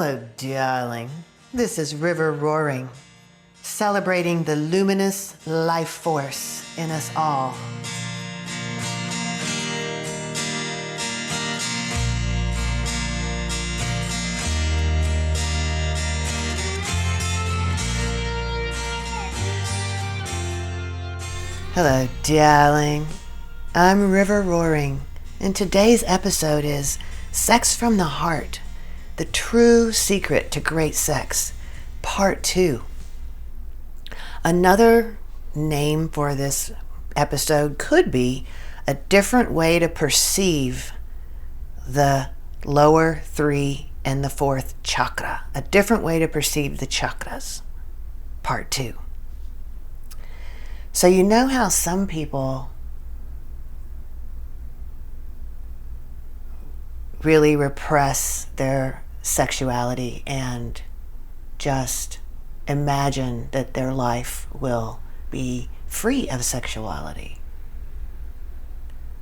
Hello, darling. This is River Roaring, celebrating the luminous life force in us all. Hello, darling. I'm River Roaring, and today's episode is Sex from the Heart, the True Secret to Great Sex, Part 2. Another name for this episode could be a different way to perceive the lower three and the fourth chakra, a different way to perceive the chakras, Part 2. So you know how some people really repress their sexuality and just imagine that their life will be free of sexuality.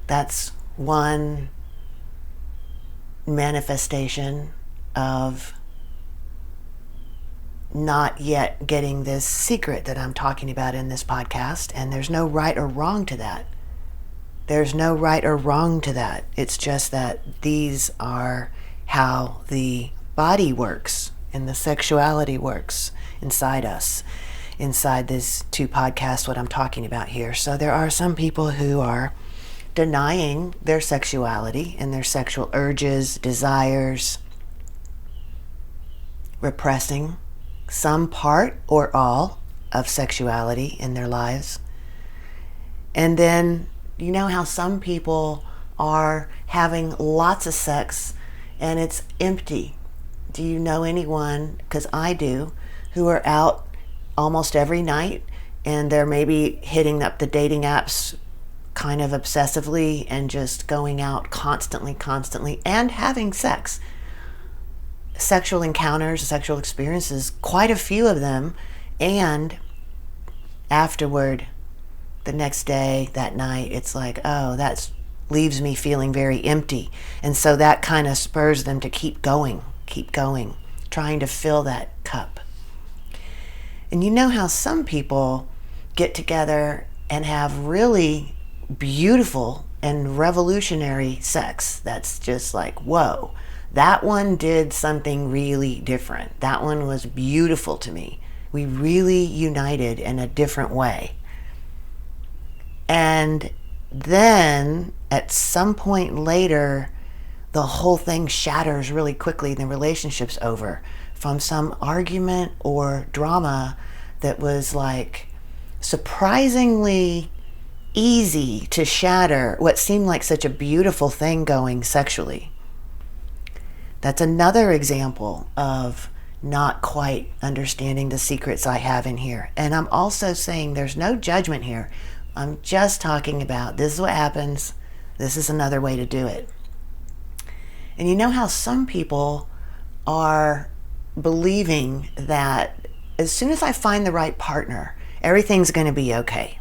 That's one manifestation of not yet getting this secret that I'm talking about in this podcast, and there's no right or wrong to that. There's no right or wrong to that. It's just that these are how the body works and the sexuality works inside us, inside these two podcasts, what I'm talking about here. So there are some people who are denying their sexuality and their sexual urges, desires, repressing some part or all of sexuality in their lives. And then you know how some people are having lots of sex and it's empty. Do you know anyone, because I do, who are out almost every night and they're maybe hitting up the dating apps kind of obsessively and just going out constantly and having sex? Sexual encounters, sexual experiences, quite a few of them, and afterward, the next day, that night, it's like, oh, that leaves me feeling very empty. And so that kind of spurs them to keep going, trying to fill that cup. And you know how some people get together and have really beautiful and revolutionary sex that's just like, whoa. That one did something really different. That one was beautiful to me. We really united in a different way. And then at some point later, the whole thing shatters really quickly and the relationship's over from some argument or drama that was like surprisingly easy to shatter what seemed like such a beautiful thing going sexually. That's another example of not quite understanding the secrets I have in here. And I'm also saying there's no judgment here. I'm just talking about this is what happens. This is another way to do it. And you know how some people are believing that as soon as I find the right partner, everything's going to be okay.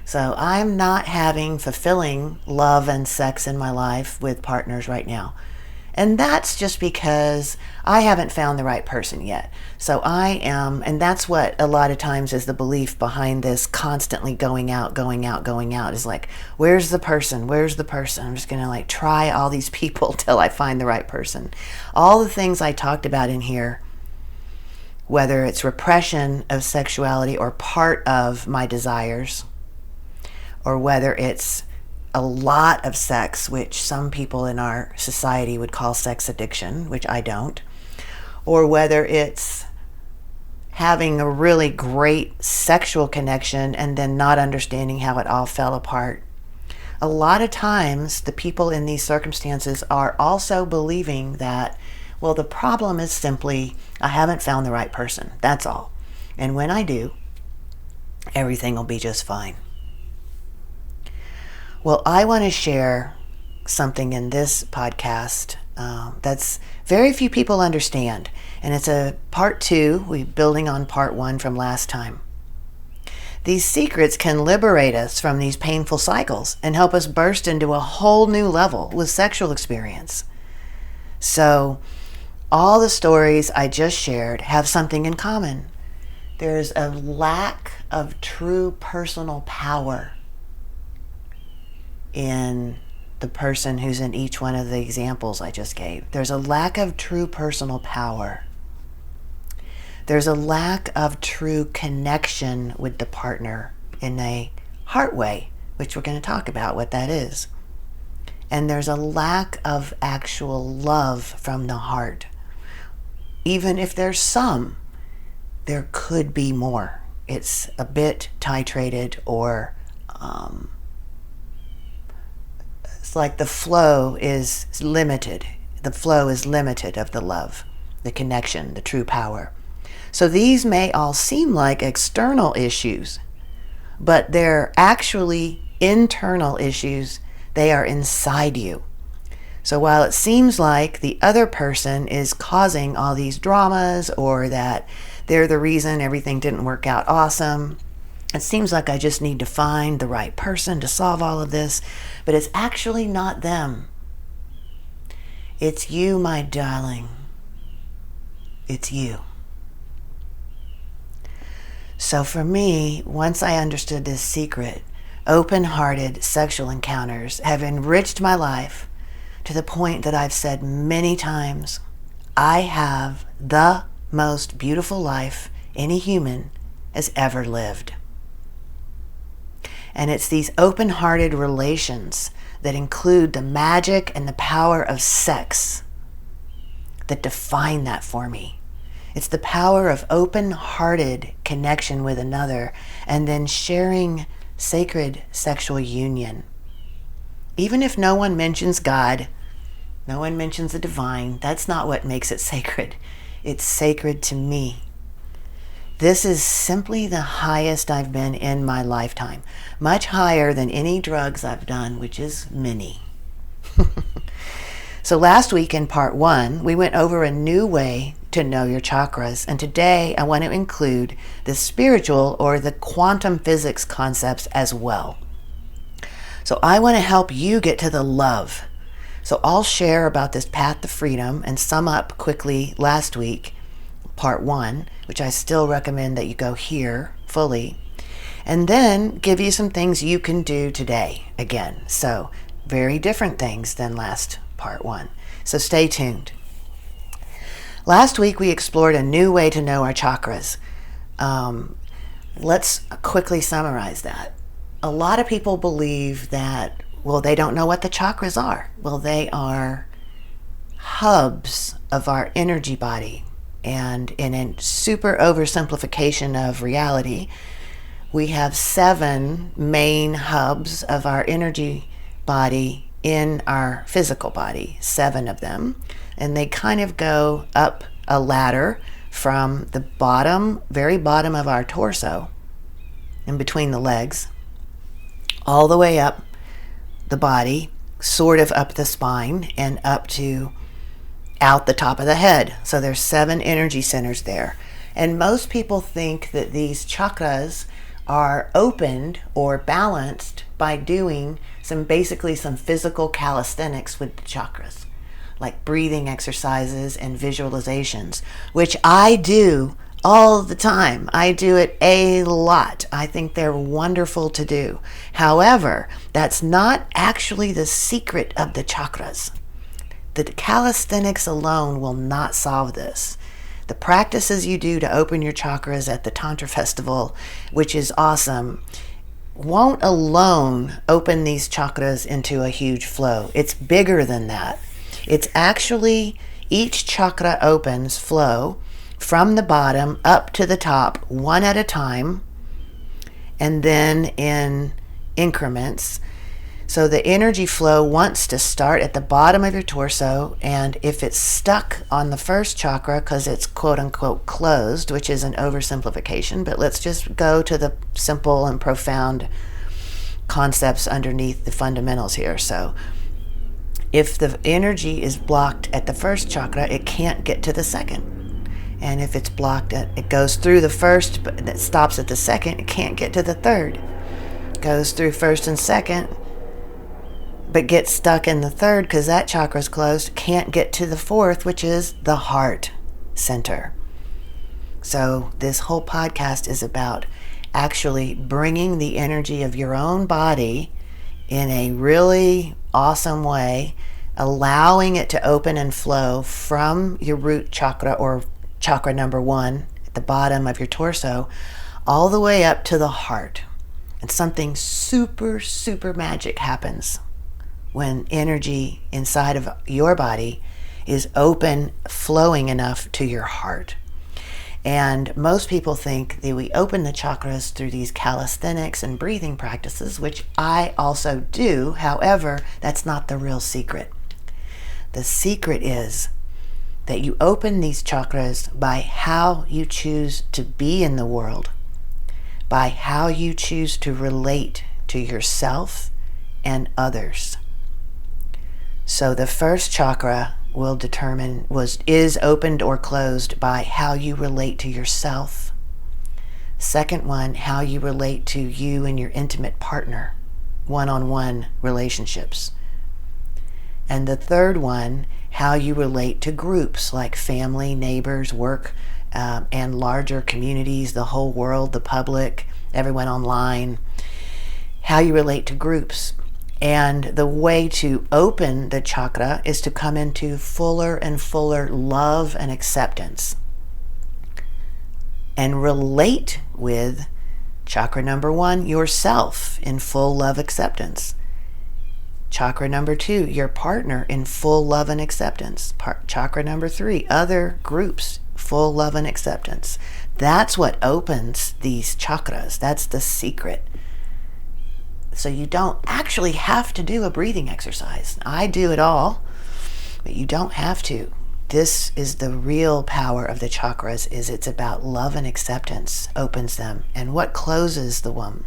So I'm not having fulfilling love and sex in my life with partners right now. And that's just because I haven't found the right person yet. So I am, and that's what a lot of times is the belief behind this constantly going out, is like, where's the person? I'm just gonna like try all these people till I find the right person. All the things I talked about in here, whether it's repression of sexuality or part of my desires, or whether it's a lot of sex, which some people in our society would call sex addiction, which I don't, or whether it's having a really great sexual connection and then not understanding how it all fell apart. A lot of times, the people in these circumstances are also believing that, well, the problem is simply, I haven't found the right person, that's all. And when I do, everything will be just fine. Well, I want to share something in this podcast that's very few people understand. And it's a part 2, we're building on part 1 from last time. These secrets can liberate us from these painful cycles and help us burst into a whole new level with sexual experience. So all the stories I just shared have something in common. There's a lack of true personal power in the person who's in each one of the examples I just gave. There's a lack of true personal power. There's a lack of true connection with the partner in a heart way, which we're going to talk about what that is. And there's a lack of actual love from the heart. Even if there's some, there could be more. It's a bit titrated, or it's like the flow is limited. The flow is limited of the love, the connection, the true power. So these may all seem like external issues, but they're actually internal issues. They are inside you. So while it seems like the other person is causing all these dramas, or that they're the reason everything didn't work out awesome, it seems like I just need to find the right person to solve all of this, but it's actually not them. It's you, my darling. It's you. So for me, once I understood this secret, open-hearted sexual encounters have enriched my life to the point that I've said many times, I have the most beautiful life any human has ever lived. And it's these open-hearted relations that include the magic and the power of sex that define that for me. It's the power of open-hearted connection with another, and then sharing sacred sexual union. Even if no one mentions God, no one mentions the divine, that's not what makes it sacred. It's sacred to me. This is simply the highest I've been in my lifetime. Much higher than any drugs I've done, which is many. So last week in part 1, we went over a new way to know your chakras. And today I want to include the spiritual or the quantum physics concepts as well. So I want to help you get to the love. So I'll share about this path to freedom and sum up quickly last week, part 1, which I still recommend that you go hear fully, and then give you some things you can do today again. So very different things than last part 1. So stay tuned. Last week we explored a new way to know our chakras. Let's quickly summarize that. A lot of people believe that, well, they don't know what the chakras are. Well, they are hubs of our energy body. And in a super oversimplification of reality, we have 7 main hubs of our energy body in our physical body, 7 of them. And they kind of go up a ladder from the bottom, very bottom of our torso, in between the legs, all the way up the body, sort of up the spine, and up to out the top of the head. So there's 7 energy centers there. And most people think that these chakras are opened or balanced by doing basically some physical calisthenics with the chakras, like breathing exercises and visualizations, which I do all the time. I do it a lot. I think they're wonderful to do. However, that's not actually the secret of the chakras. The calisthenics alone will not solve this. The practices you do to open your chakras at the Tantra Festival, which is awesome, won't alone open these chakras into a huge flow. It's bigger than that. It's actually, each chakra opens flow from the bottom up to the top, one at a time, and then in increments. So the energy flow wants to start at the bottom of your torso, and if it's stuck on the first chakra because it's quote-unquote closed, which is an oversimplification, but let's just go to the simple and profound concepts underneath the fundamentals here. So if the energy is blocked at the first chakra, it can't get to the second. And if it's blocked, it goes through the first, but it stops at the second, it can't get to the third. It goes through first and second, but get stuck in the third because that chakra's closed, can't get to the fourth, which is the heart center. So this whole podcast is about actually bringing the energy of your own body in a really awesome way, allowing it to open and flow from your root chakra, or chakra number 1 at the bottom of your torso, all the way up to the heart. And something super, super magic happens when energy inside of your body is open, flowing enough to your heart. And most people think that we open the chakras through these calisthenics and breathing practices, which I also do. However, that's not the real secret. The secret is that you open these chakras by how you choose to be in the world, by how you choose to relate to yourself and others. So the first chakra will determine is opened or closed by how you relate to yourself. Second one, how you relate to you and your intimate partner, one-on-one relationships. And the third one, how you relate to groups like family, neighbors, work, and larger communities, the whole world, the public, everyone online, how you relate to groups. And the way to open the chakra is to come into fuller and fuller love and acceptance, and relate with chakra number 1, yourself, in full love acceptance. Chakra number 2, your partner, in full love and acceptance. Chakra number 3, other groups, full love and acceptance. That's what opens these chakras. That's the secret. So you don't actually have to do a breathing exercise. I do it all, but you don't have to. This is the real power of the chakras, is it's about love and acceptance, opens them. And what closes the one?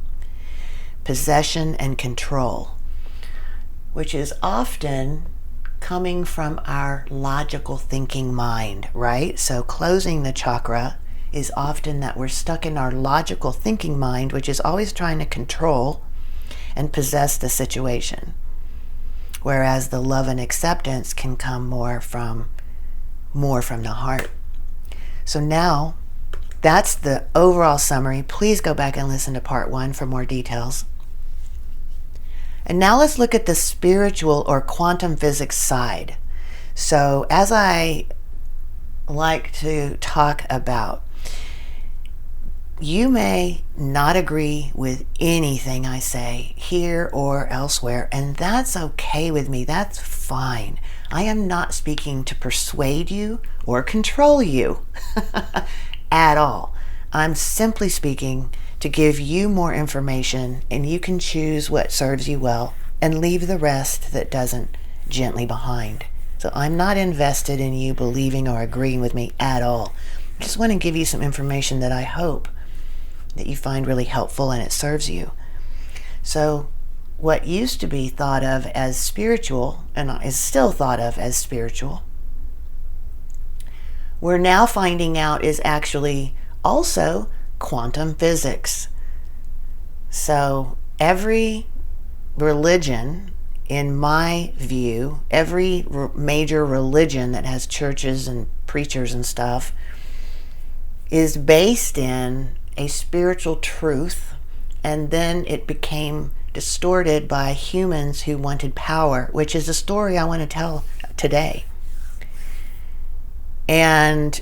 Possession and control, which is often coming from our logical thinking mind, right? So closing the chakra is often that we're stuck in our logical thinking mind, which is always trying to control and possess the situation. Whereas the love and acceptance can come more from the heart. So now, that's the overall summary. Please go back and listen to part 1 for more details. And now let's look at the spiritual or quantum physics side. So as I like to talk about, you may not agree with anything I say here or elsewhere, and that's okay with me. That's fine. I am not speaking to persuade you or control you at all. I'm simply speaking to give you more information, and you can choose what serves you well and leave the rest that doesn't gently behind. So I'm not invested in you believing or agreeing with me at all. I just want to give you some information that I hope that you find really helpful and it serves you. So what used to be thought of as spiritual, and is still thought of as spiritual, we're now finding out is actually also quantum physics. So every religion, in my view, every major religion that has churches and preachers and stuff, is based in a spiritual truth, and then it became distorted by humans who wanted power, which is a story I want to tell today. And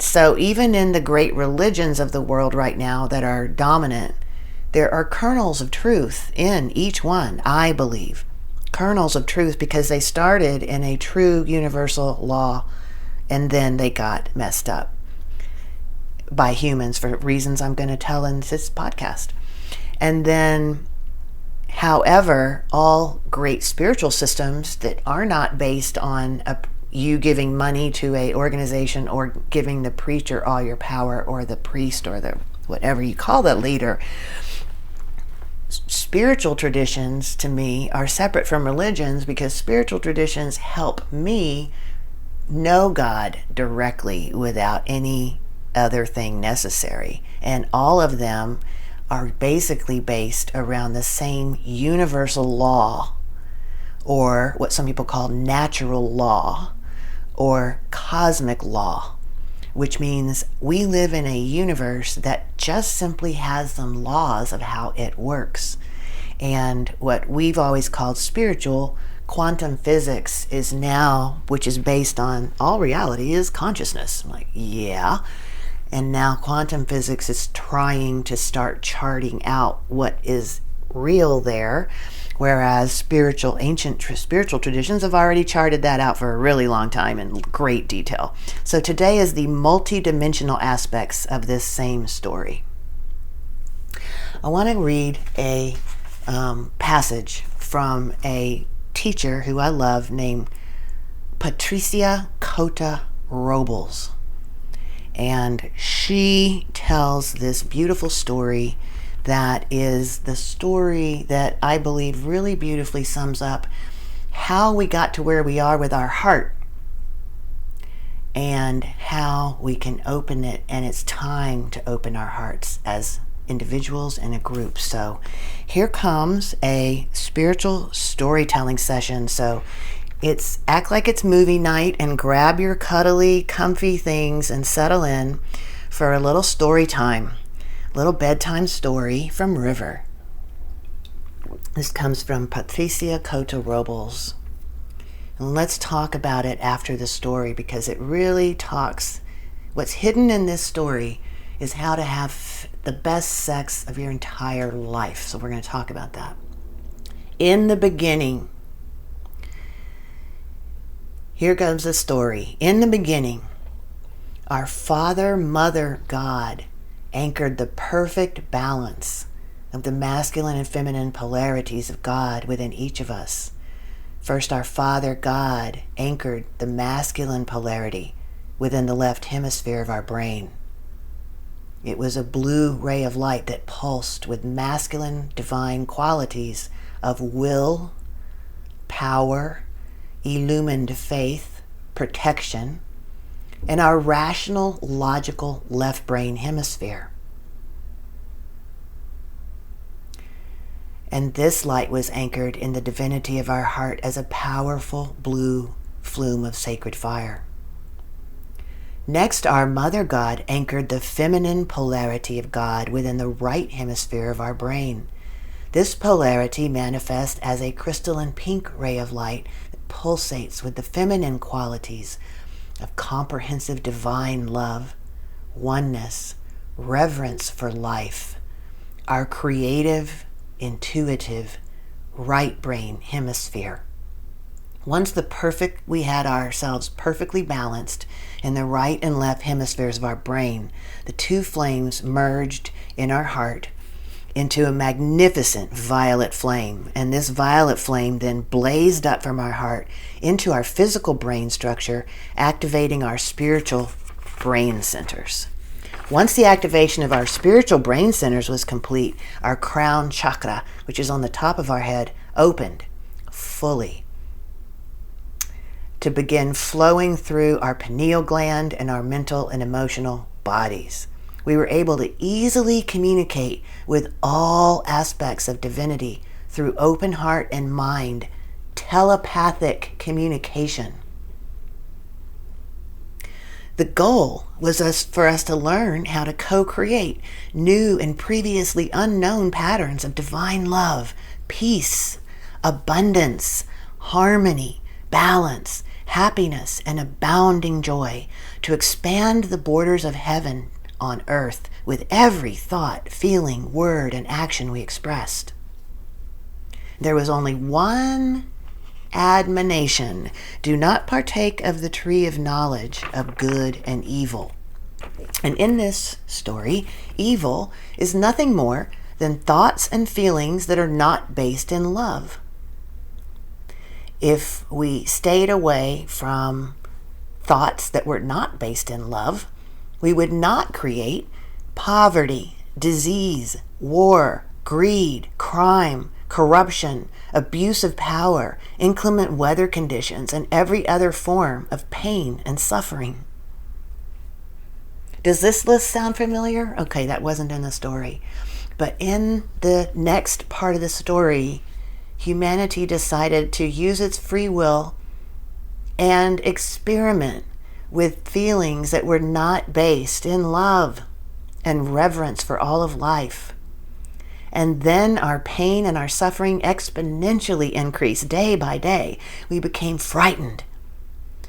so even in the great religions of the world right now that are dominant, there are kernels of truth in each one, I believe. Kernels of truth, because they started in a true universal law, and then they got messed up by humans for reasons I'm going to tell in this podcast. And then, however, all great spiritual systems that are not based on you giving money to a organization or giving the preacher all your power, or the priest, or the whatever you call that leader, spiritual traditions to me are separate from religions, because spiritual traditions help me know God directly without any other thing necessary. And all of them are basically based around the same universal law, or what some people call natural law, or cosmic law, which means we live in a universe that just simply has some laws of how it works. And what we've always called spiritual, quantum physics, is now, which is based on all reality, is consciousness. I'm like, yeah. And now quantum physics is trying to start charting out what is real there, whereas ancient spiritual traditions have already charted that out for a really long time in great detail. So today is the multi-dimensional aspects of this same story. I want to read a passage from a teacher who I love named Patricia Cota Robles. And she tells this beautiful story that is the story that I believe really beautifully sums up how we got to where we are with our heart and how we can open it, and it's time to open our hearts as individuals and a group. So here comes a spiritual storytelling session. So it's act like it's movie night and grab your cuddly, comfy things and settle in for a little story time. Little bedtime story from River. This comes from Patricia Cota Robles. And let's talk about it after the story, because it really talks, what's hidden in this story is how to have the best sex of your entire life. So we're going to talk about that. In the beginning, here comes the story. In the beginning, our Father, Mother, God anchored the perfect balance of the masculine and feminine polarities of God within each of us. First, our Father God anchored the masculine polarity within the left hemisphere of our brain. It was a blue ray of light that pulsed with masculine divine qualities of will, power, illumined faith, protection, and our rational, logical left brain hemisphere. And this light was anchored in the divinity of our heart as a powerful blue flume of sacred fire. Next, our Mother God anchored the feminine polarity of God within the right hemisphere of our brain. This polarity manifests as a crystalline pink ray of light that pulsates with the feminine qualities of comprehensive divine love, oneness, reverence for life, our creative, intuitive, right brain hemisphere. Once we had ourselves perfectly balanced in the right and left hemispheres of our brain, the two flames merged in our heart into a magnificent violet flame. And this violet flame then blazed up from our heart into our physical brain structure, activating our spiritual brain centers. Once the activation of our spiritual brain centers was complete, our crown chakra, which is on the top of our head, opened fully to begin flowing through our pineal gland and our mental and emotional bodies. We were able to easily communicate with all aspects of divinity through open heart and mind, telepathic communication. The goal was for us to learn how to co-create new and previously unknown patterns of divine love, peace, abundance, harmony, balance, happiness, and abounding joy, to expand the borders of heaven on earth with every thought, feeling, word, and action we expressed. There was only one admonition: do not partake of the tree of knowledge of good and evil. And in this story, evil is nothing more than thoughts and feelings that are not based in love. If we stayed away from thoughts that were not based in love, we would not create poverty, disease, war, greed, crime, corruption, abuse of power, inclement weather conditions, and every other form of pain and suffering. Does this list sound familiar? Okay, that wasn't in the story. But in the next part of the story, humanity decided to use its free will and experiment with feelings that were not based in love and reverence for all of life. And then our pain and our suffering exponentially increased day by day. We became frightened.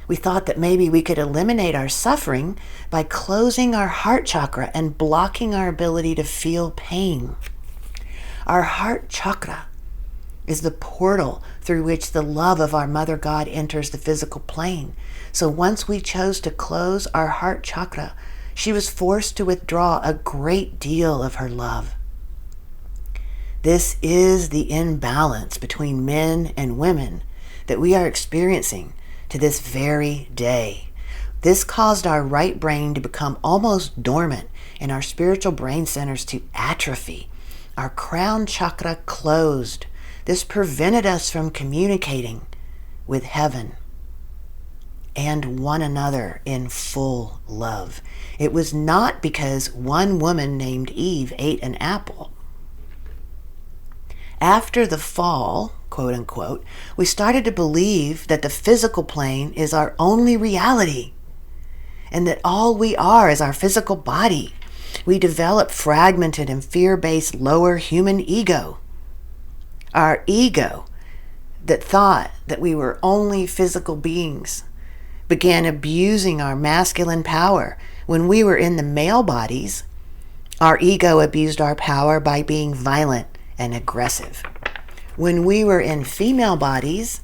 We thought that maybe we could eliminate our suffering by closing our heart chakra and blocking our ability to feel pain. Our heart chakra is the portal through which the love of our Mother God enters the physical plane. So once we chose to close our heart chakra, she was forced to withdraw a great deal of her love. This is the imbalance between men and women that we are experiencing to this very day. This caused our right brain to become almost dormant and our spiritual brain centers to atrophy. Our crown chakra closed. This prevented us from communicating with heaven and one another in full love. It was not because one woman named Eve ate an apple. After the fall, quote unquote, we started to believe that the physical plane is our only reality and that all we are is our physical body. We developed fragmented and fear-based lower human ego. Our ego that thought that we were only physical beings began abusing our masculine power. When we were in the male bodies, our ego abused our power by being violent and aggressive. When we were in female bodies,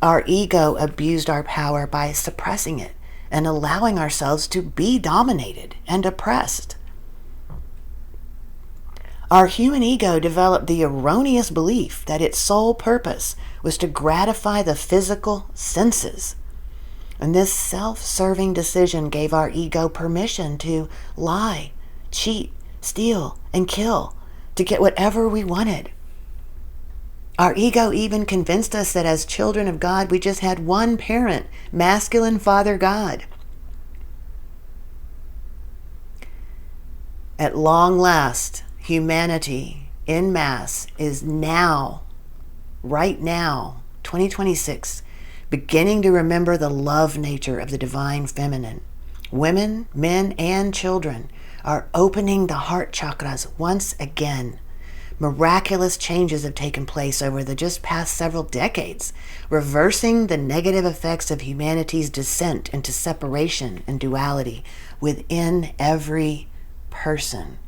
our ego abused our power by suppressing it and allowing ourselves to be dominated and oppressed. Our human ego developed the erroneous belief that its sole purpose was to gratify the physical senses. And this self-serving decision gave our ego permission to lie, cheat, steal, and kill to get whatever we wanted. Our ego even convinced us that as children of God, we just had one parent, masculine Father God. At long last, humanity en masse is now, right now, 2026, beginning to remember the love nature of the divine feminine. Women, men, and children are opening the heart chakras once again. Miraculous changes have taken place over the just past several decades, reversing the negative effects of humanity's descent into separation and duality within every person.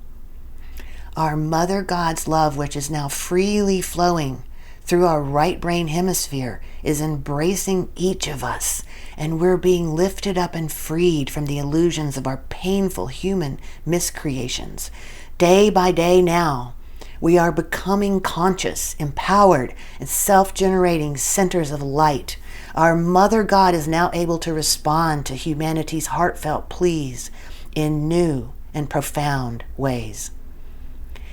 Our Mother God's love, which is now freely flowing through our right brain hemisphere, is embracing each of us, and we're being lifted up and freed from the illusions of our painful human miscreations. Day by day now, we are becoming conscious, empowered, and self-generating centers of light. Our Mother God is now able to respond to humanity's heartfelt pleas in new and profound ways.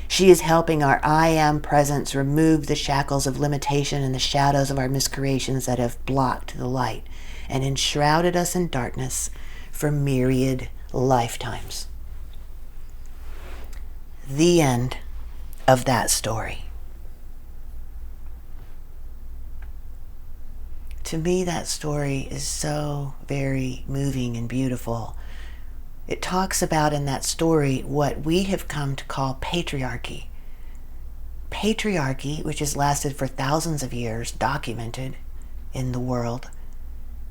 She is helping our I Am presence remove the shackles of limitation and the shadows of our miscreations that have blocked the light and enshrouded us in darkness for myriad lifetimes. The end of that story. To me, that story is so very moving and beautiful. It talks about in that story what we have come to call patriarchy. Patriarchy, which has lasted for thousands of years, documented in the world,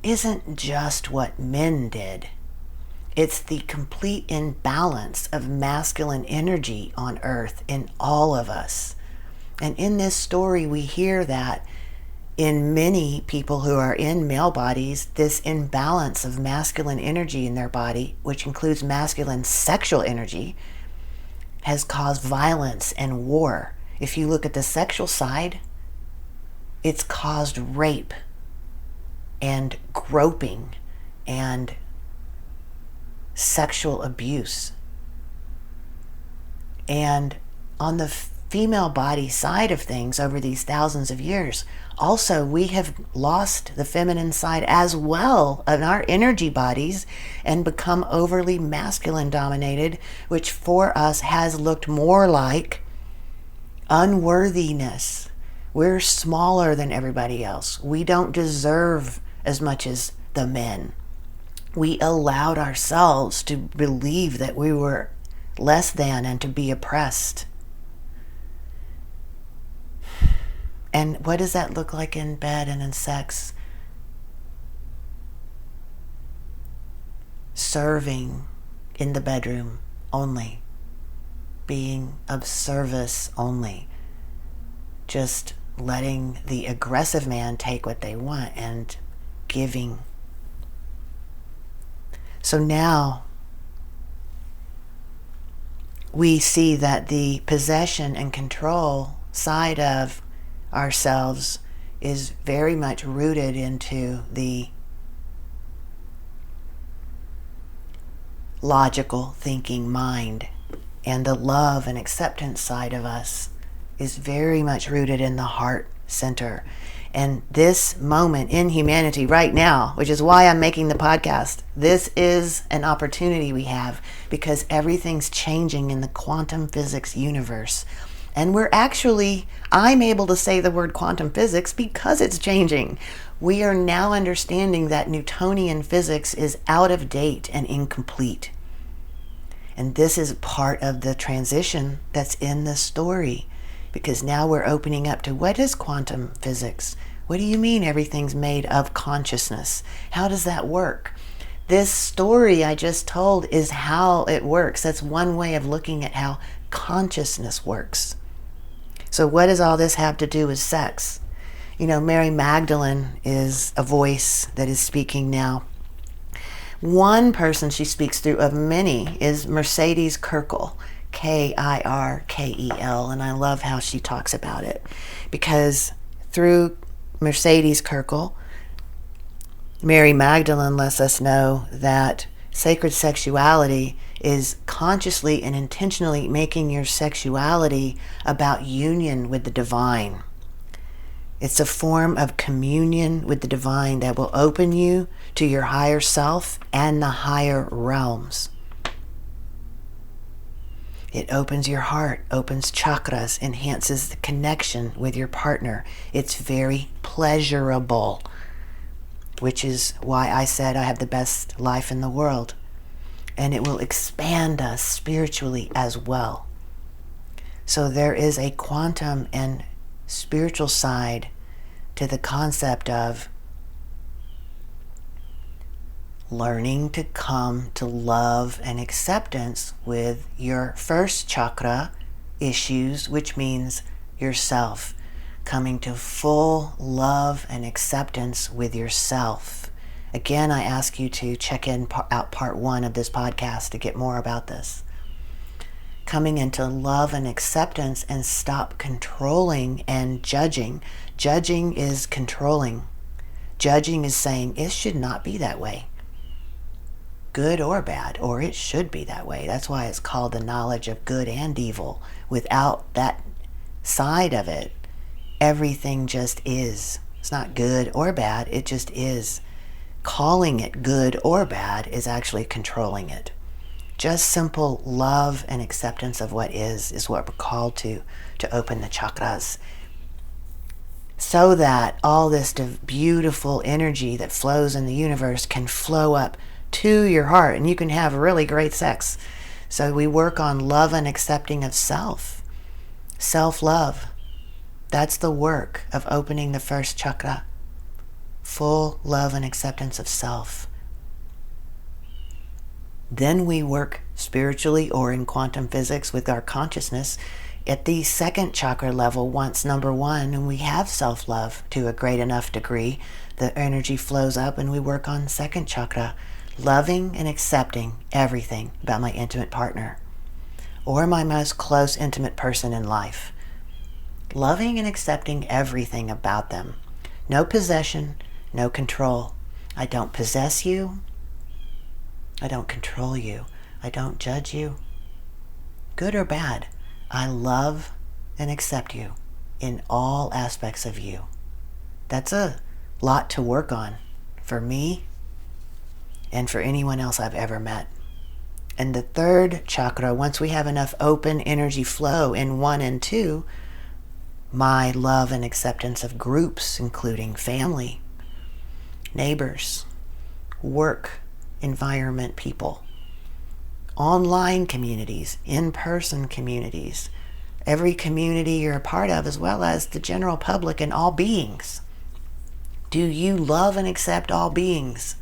isn't just what men did. It's the complete imbalance of masculine energy on earth in all of us. And in this story, we hear that in many people who are in male bodies, this imbalance of masculine energy in their body, which includes masculine sexual energy, has caused violence and war. If you look at the sexual side, it's caused rape and groping and sexual abuse. And on the female body side of things, over these thousands of years, also we have lost the feminine side as well in our energy bodies and become overly masculine dominated, which for us has looked more like unworthiness, We're smaller than everybody else. We don't deserve as much as the men. We allowed ourselves to believe that we were less than and to be oppressed. And what does that look like in bed and in sex? Serving in the bedroom only. Being of service only. Just letting the aggressive man take what they want and giving. So now we see that the possession and control side of ourselves is very much rooted into the logical thinking mind, and the love and acceptance side of us is very much rooted in the heart center. And this moment in humanity right now, which is why I'm making the podcast, this is an opportunity we have, because everything's changing in the quantum physics universe. And I'm able to say the word quantum physics because it's changing. We are now understanding that Newtonian physics is out of date and incomplete. And this is part of the transition that's in the story, because now we're opening up to what is quantum physics? What do you mean everything's made of consciousness? How does that work? This story I just told is how it works. That's one way of looking at how consciousness works. So what does all this have to do with sex? Mary Magdalene is a voice that is speaking now. One person she speaks through of many is Mercedes Kirkel, Kirkel, and I love how she talks about it, because through Mercedes Kirkel, Mary Magdalene lets us know that sacred sexuality is consciously and intentionally making your sexuality about union with the divine. It's a form of communion with the divine that will open you to your higher self and the higher realms. It opens your heart, opens chakras, enhances the connection with your partner. It's very pleasurable, which is why I said I have the best life in the world. And it will expand us spiritually as well. So there is a quantum and spiritual side to the concept of learning to come to love and acceptance with your first chakra issues, which means yourself. Coming to full love and acceptance with yourself. Again, I ask you to check out part 1 of this podcast to get more about this. Coming into love and acceptance and stop controlling and judging. Judging is controlling. Judging is saying it should not be that way. Good or bad, or it should be that way. That's why it's called the knowledge of good and evil. Without that side of it, everything just is. It's not good or bad, it just is. Calling it good or bad is actually controlling it. Just simple love and acceptance of what is what we're called to open the chakras. So that all this beautiful energy that flows in the universe can flow up to your heart and you can have really great sex. So we work on love and accepting of self. Self-love. That's the work of opening the first chakra. Full love and acceptance of self. Then we work spiritually or in quantum physics with our consciousness at the second chakra level. Once number 1, and we have self-love to a great enough degree, the energy flows up and we work on second chakra, loving and accepting everything about my intimate partner or my most close intimate person in life. Loving and accepting everything about them. No possession, no control. I don't possess you. I don't control you. I don't judge you. Good or bad, I love and accept you in all aspects of you. That's a lot to work on for me and for anyone else I've ever met. And the third chakra, once we have enough open energy flow in 1 and 2, my love and acceptance of groups, including family, neighbors, work environment people, online communities, in-person communities, every community you're a part of, as well as the general public and all beings. Do you love and accept all beings?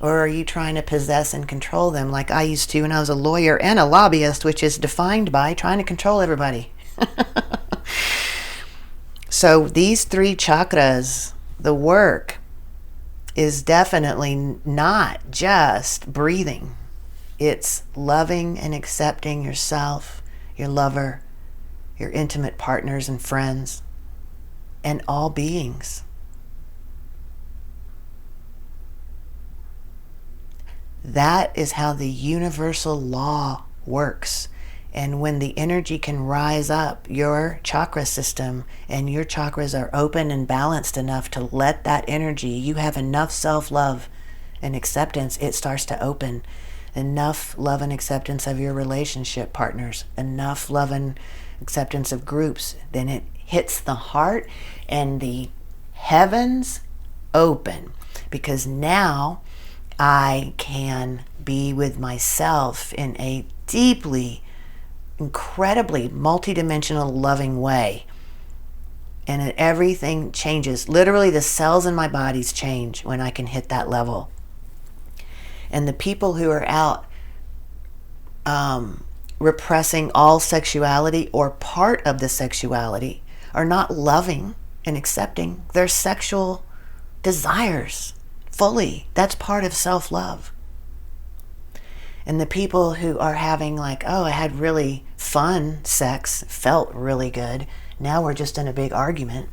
Or are you trying to possess and control them like I used to when I was a lawyer and a lobbyist, which is defined by trying to control everybody? So these 3 chakras, the work is definitely not just breathing. It's loving and accepting yourself, your lover, your intimate partners and friends, and all beings. That is how the universal law works. And when the energy can rise up your chakra system and your chakras are open and balanced enough to let that energy, you have enough self-love and acceptance, it starts to open. Enough love and acceptance of your relationship partners, enough love and acceptance of groups, then it hits the heart and the heavens open, because now I can be with myself in a deeply, incredibly multidimensional, loving way. And everything changes. Literally, the cells in my bodies change when I can hit that level. And the people who are out repressing all sexuality or part of the sexuality are not loving and accepting their sexual desires fully. That's part of self-love. And the people who are having like, oh, I had really fun sex, felt really good, now we're just in a big argument.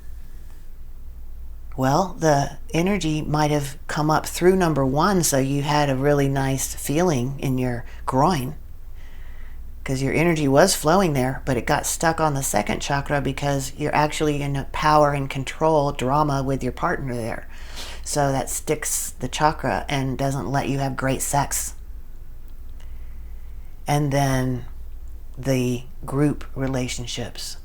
Well, the energy might have come up through number 1, so you had a really nice feeling in your groin because your energy was flowing there, but it got stuck on the 2nd chakra because you're actually in a power and control drama with your partner there. So that sticks the chakra and doesn't let you have great sex. And then the group relationships.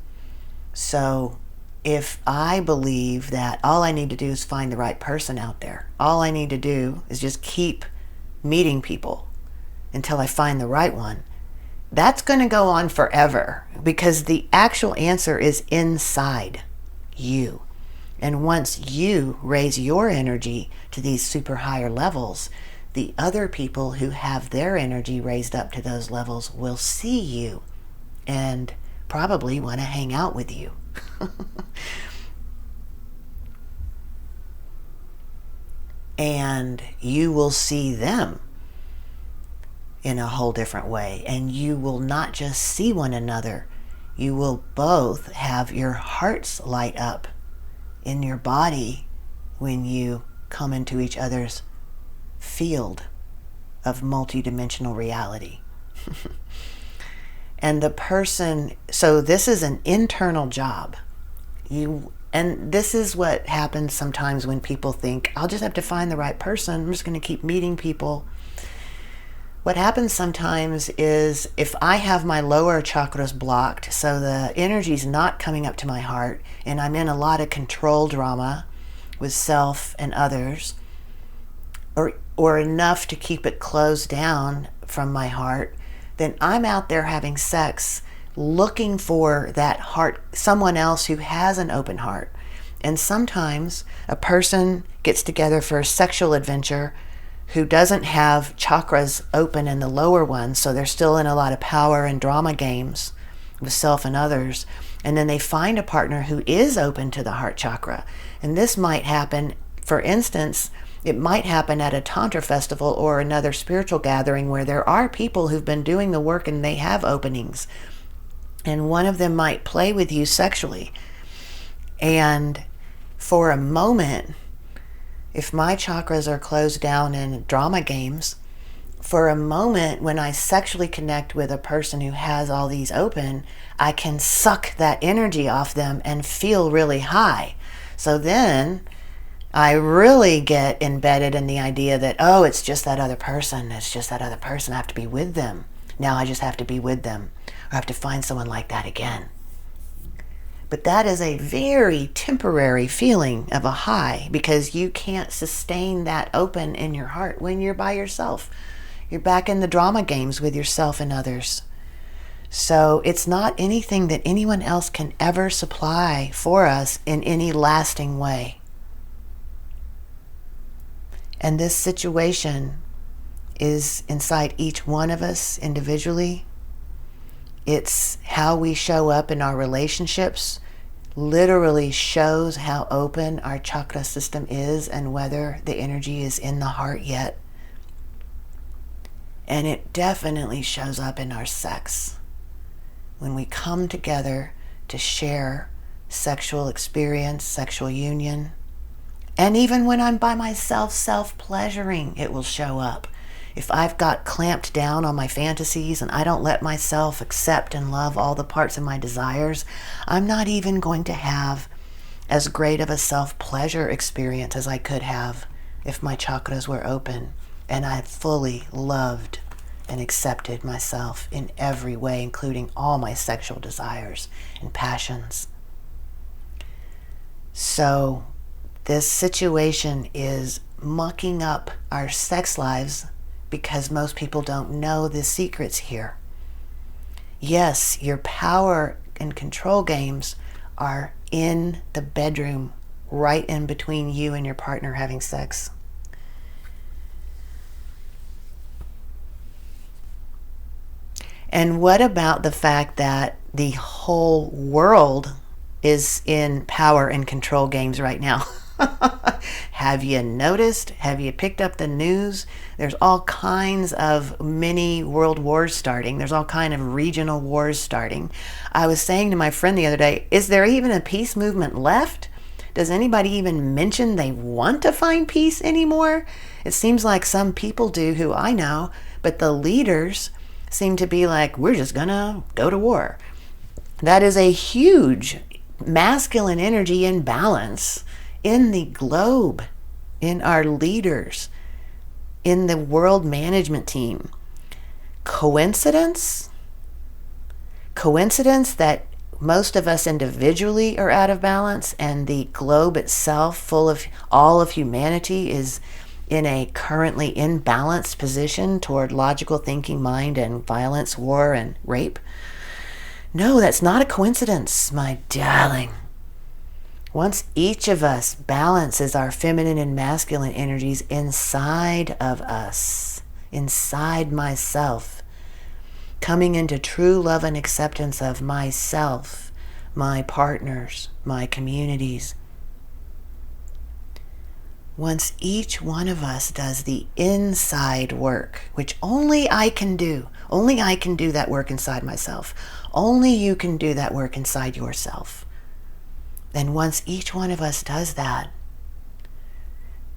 So if I believe that all I need to do is find the right person out there, all I need to do is just keep meeting people until I find the right one, that's going to go on forever, because the actual answer is inside you. And once you raise your energy to these super higher levels, the other people who have their energy raised up to those levels will see you and probably want to hang out with you. And you will see them in a whole different way. And you will not just see one another, you will both have your hearts light up in your body when you come into each other's field of multidimensional reality. And the person, so this is an internal job. And this is what happens sometimes when people think, I'll just have to find the right person, I'm just going to keep meeting people. What happens sometimes is if I have my lower chakras blocked, so the energy's not coming up to my heart, and I'm in a lot of control drama with self and others, or enough to keep it closed down from my heart, then I'm out there having sex, looking for that heart, someone else who has an open heart. And sometimes a person gets together for a sexual adventure who doesn't have chakras open in the lower ones, so they're still in a lot of power and drama games with self and others. And then they find a partner who is open to the heart chakra. And this might happen, for instance, it might happen at a Tantra festival or another spiritual gathering where there are people who've been doing the work and they have openings. And one of them might play with you sexually. And for a moment, if my chakras are closed down in drama games, for a moment when I sexually connect with a person who has all these open, I can suck that energy off them and feel really high. So then I really get embedded in the idea that, oh, it's just that other person. It's just that other person. I have to be with them. Now I just have to be with them. Or I have to find someone like that again. But that is a very temporary feeling of a high, because you can't sustain that open in your heart when you're by yourself. You're back in the drama games with yourself and others. So it's not anything that anyone else can ever supply for us in any lasting way. And this situation is inside each one of us individually. It's how we show up in our relationships, literally shows how open our chakra system is and whether the energy is in the heart yet. And it definitely shows up in our sex. When we come together to share sexual experience, sexual union, and even when I'm by myself self-pleasuring, it will show up. If I've got clamped down on my fantasies and I don't let myself accept and love all the parts of my desires, I'm not even going to have as great of a self-pleasure experience as I could have if my chakras were open and I fully loved and accepted myself in every way, including all my sexual desires and passions. So this situation is mucking up our sex lives because most people don't know the secrets here. Yes, your power and control games are in the bedroom, right in between you and your partner having sex. And what about the fact that the whole world is in power and control games right now? Have you noticed? Have you picked up the news? There's all kinds of mini world wars starting. There's all kinds of regional wars starting. I was saying to my friend the other day, is there even a peace movement left? Does anybody even mention they want to find peace anymore? It seems like some people do who I know, but the leaders seem to be like, we're just gonna go to war. That is a huge masculine energy imbalance in the globe, in our leaders, in the world management team. Coincidence? Coincidence that most of us individually are out of balance and the globe itself, full of all of humanity, is in a currently imbalanced position toward logical thinking mind and violence, war, and rape? No, that's not a coincidence, my darling. Once each of us balances our feminine and masculine energies inside of us, inside myself, coming into true love and acceptance of myself, my partners, my communities. Once each one of us does the inside work, which only I can do that work inside myself. Only you can do that work inside yourself. And once each one of us does that,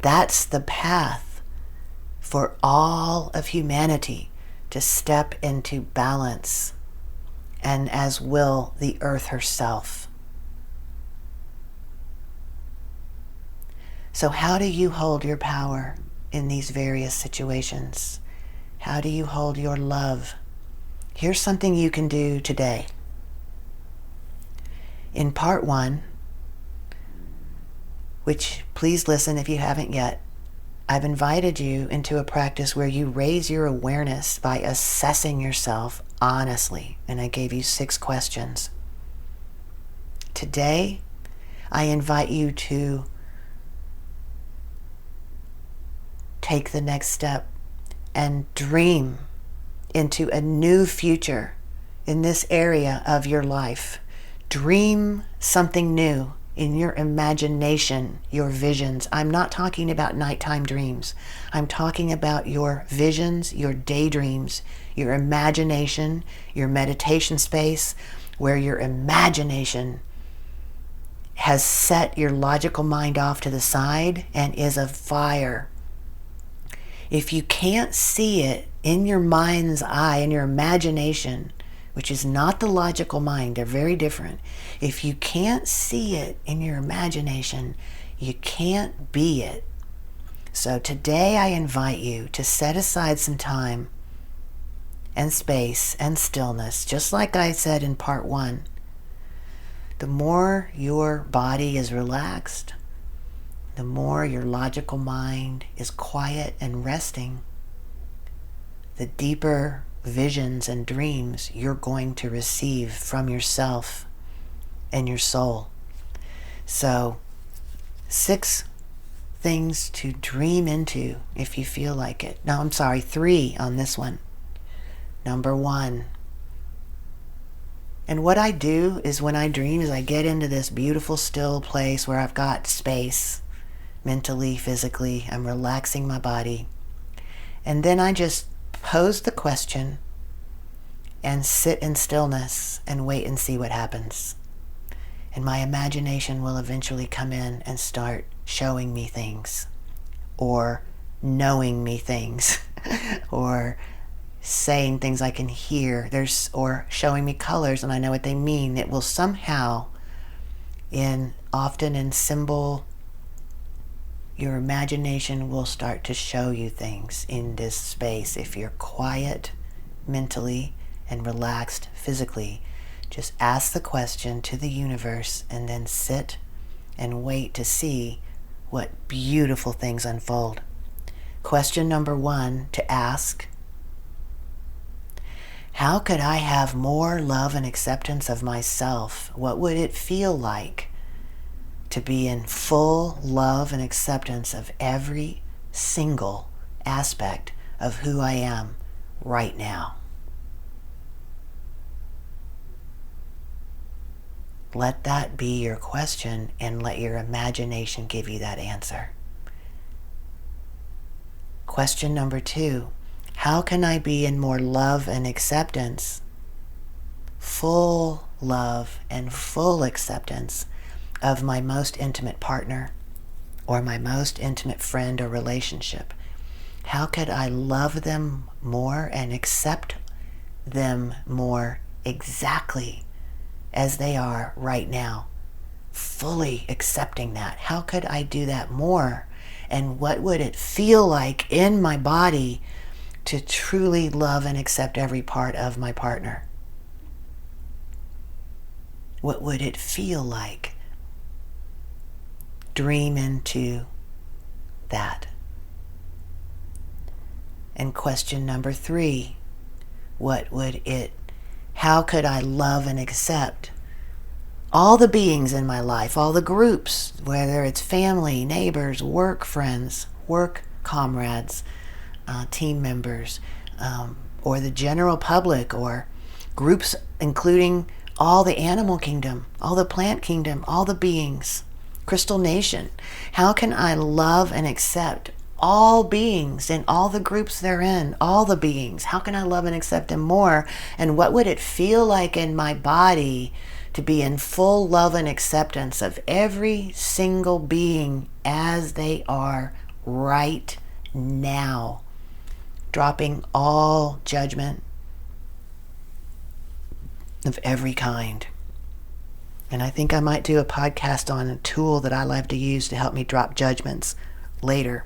that's the path for all of humanity to step into balance, and as will the earth herself. So how do you hold your power in these various situations? How do you hold your love? Here's something you can do today. In part 1, which please listen if you haven't yet, I've invited you into a practice where you raise your awareness by assessing yourself honestly, and I gave you 6 questions. Today, I invite you to take the next step and dream into a new future in this area of your life. Dream something new in your imagination, your visions. I'm not talking about nighttime dreams. I'm talking about your visions, your daydreams, your imagination, your meditation space, where your imagination has set your logical mind off to the side and is of fire. If you can't see it in your mind's eye, in your imagination, which is not the logical mind, they're very different. If you can't see it in your imagination, you can't be it. So today I invite you to set aside some time and space and stillness, just like I said in part 1, The more your body is relaxed, the more your logical mind is quiet and resting, the deeper visions and dreams you're going to receive from yourself and your soul. So, 6 things to dream into if you feel like it. No, I'm sorry, 3 on this one. Number 1. And what I do is when I dream is I get into this beautiful still place where I've got space, mentally, physically. I'm relaxing my body. And then I just pose the question and sit in stillness and wait and see what happens. And my imagination will eventually come in and start showing me things, or knowing me things, or saying things I can hear, or showing me colors and I know what they mean. It will somehow, often in symbol, your imagination will start to show you things in this space. If you're quiet mentally and relaxed physically, just ask the question to the universe and then sit and wait to see what beautiful things unfold. Question number 1 to ask: how could I have more love and acceptance of myself? What would it feel like to be in full love and acceptance of every single aspect of who I am right now? Let that be your question and let your imagination give you that answer. Question number 2, how can I be in more love and acceptance, full love and full acceptance of my most intimate partner or my most intimate friend or relationship? How could I love them more and accept them more exactly as they are right now? Fully accepting that. How could I do that more? And what would it feel like in my body to truly love and accept every part of my partner? What would it feel like? Dream into that. And question number 3, how could I love and accept all the beings in my life, all the groups, whether it's family, neighbors, work friends, work comrades, team members, or the general public, or groups including all the animal kingdom, all the plant kingdom, all the beings, Crystal Nation. How can I love and accept all beings and all the groups they're in, all the beings? How can I love and accept them more? And what would it feel like in my body to be in full love and acceptance of every single being as they are right now? Dropping all judgment of every kind. And I think I might do a podcast on a tool that I love to use to help me drop judgments later.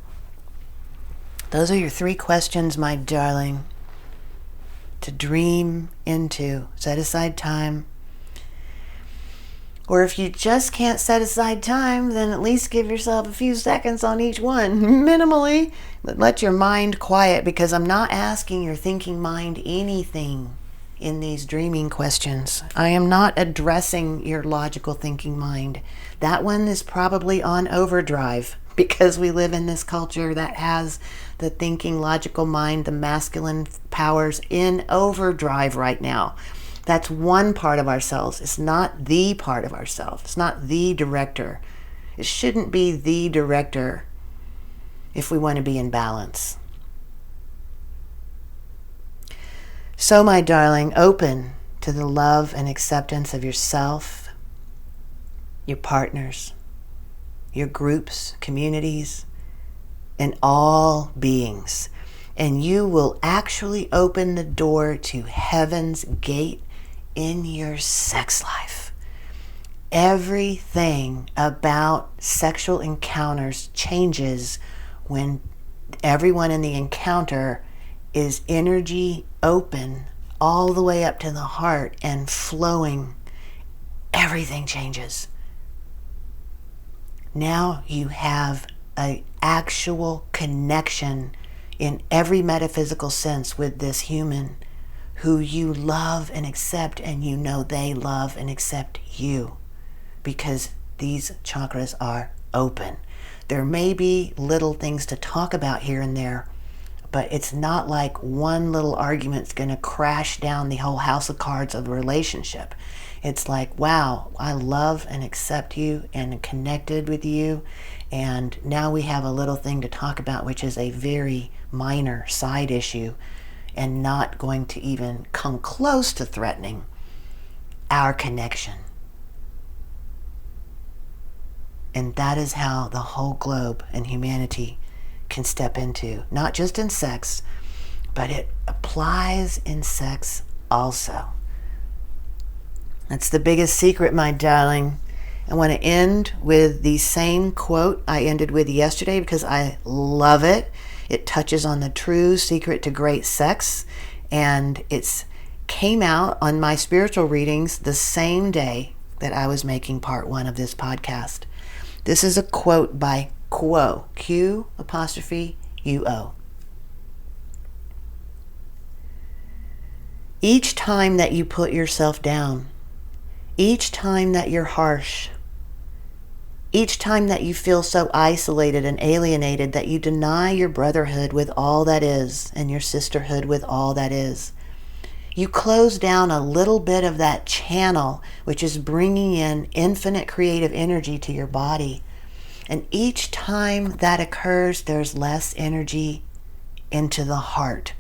Those are your 3 questions, my darling, to dream into. Set aside time. Or if you just can't set aside time, then at least give yourself a few seconds on each one, minimally. But let your mind quiet, because I'm not asking your thinking mind anything in these dreaming questions. I am not addressing your logical thinking mind. That one is probably on overdrive, because we live in this culture that has the thinking logical mind, the masculine powers, in overdrive right now. That's one part of ourselves. It's not the part of ourselves. It's not the director. It shouldn't be the director if we want to be in balance. So, my darling, open to the love and acceptance of yourself, your partners, your groups, communities, and all beings. And you will actually open the door to heaven's gate in your sex life. Everything about sexual encounters changes when everyone in the encounter is energy open all the way up to the heart and flowing everything changes. Now you have an actual connection in every metaphysical sense with this human who you love and accept, and you know they love and accept you because these chakras are open. There may be little things to talk about here and there, but it's not like one little argument's going to crash down the whole house of cards of a relationship. It's like, wow, I love and accept you and connected with you, and now we have a little thing to talk about, which is a very minor side issue and not going to even come close to threatening our connection. And that is how the whole globe and humanity can step into, not just in sex, but it applies in sex also. That's the biggest secret, my darling. I want to end with the same quote I ended with yesterday because I love it. It touches on the true secret to great sex, and it came out on my spiritual readings the same day that I was making part 1 of this podcast. This is a quote by Quo, Q''UO. Each time that you put yourself down, each time that you're harsh, each time that you feel so isolated and alienated that you deny your brotherhood with all that is and your sisterhood with all that is, you close down a little bit of that channel which is bringing in infinite creative energy to your body. And each time that occurs, there's less energy into the heart.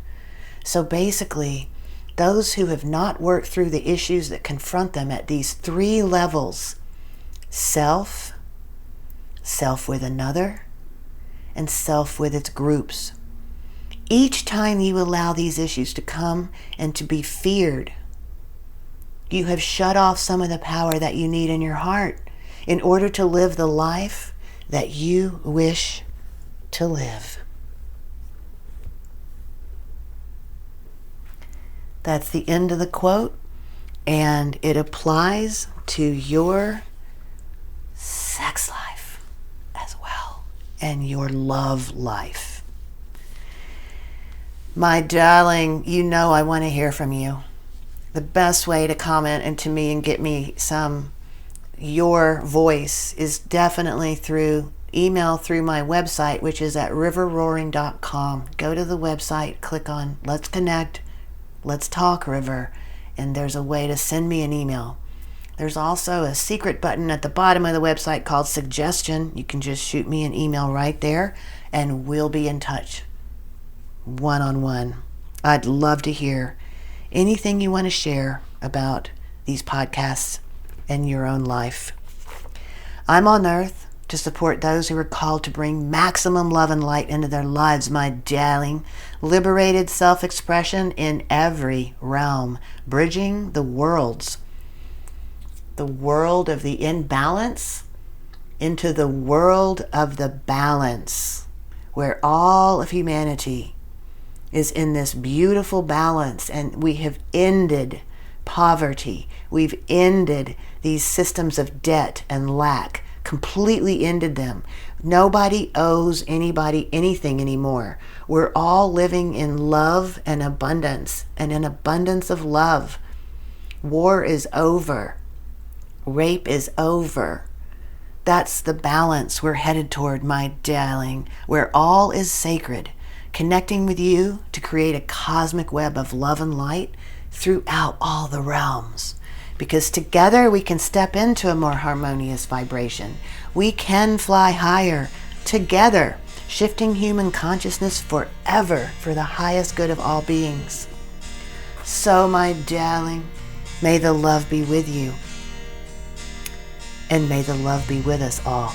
So basically, those who have not worked through the issues that confront them at these 3 levels, self, self with another, and self with its groups. Each time you allow these issues to come and to be feared, you have shut off some of the power that you need in your heart in order to live the life that you wish to live. That's the end of the quote, and it applies to your sex life as well, and your love life. My darling, you know I want to hear from you. The best way to comment and to me and get me your voice is definitely through email, through my website, which is at riverroaring.com. Go to the website, click on Let's Connect, Let's Talk River, and there's a way to send me an email. There's also a secret button at the bottom of the website called Suggestion. You can just shoot me an email right there, and we'll be in touch one-on-one. I'd love to hear anything you want to share about these podcasts and your own life. I'm on earth to support those who are called to bring maximum love and light into their lives, my darling. Liberated self-expression in every realm, bridging the world of the imbalance into the world of the balance, where all of humanity is in this beautiful balance, and we have ended poverty. We've ended these systems of debt and lack, completely ended them. Nobody owes anybody anything anymore. We're all living in love and abundance, and an abundance of love. War is over. Rape is over. That's the balance we're headed toward, my darling, where all is sacred, connecting with you to create a cosmic web of love and light throughout all the realms. Because together we can step into a more harmonious vibration. We can fly higher together, shifting human consciousness forever for the highest good of all beings. So, my darling, may the love be with you, and may the love be with us all.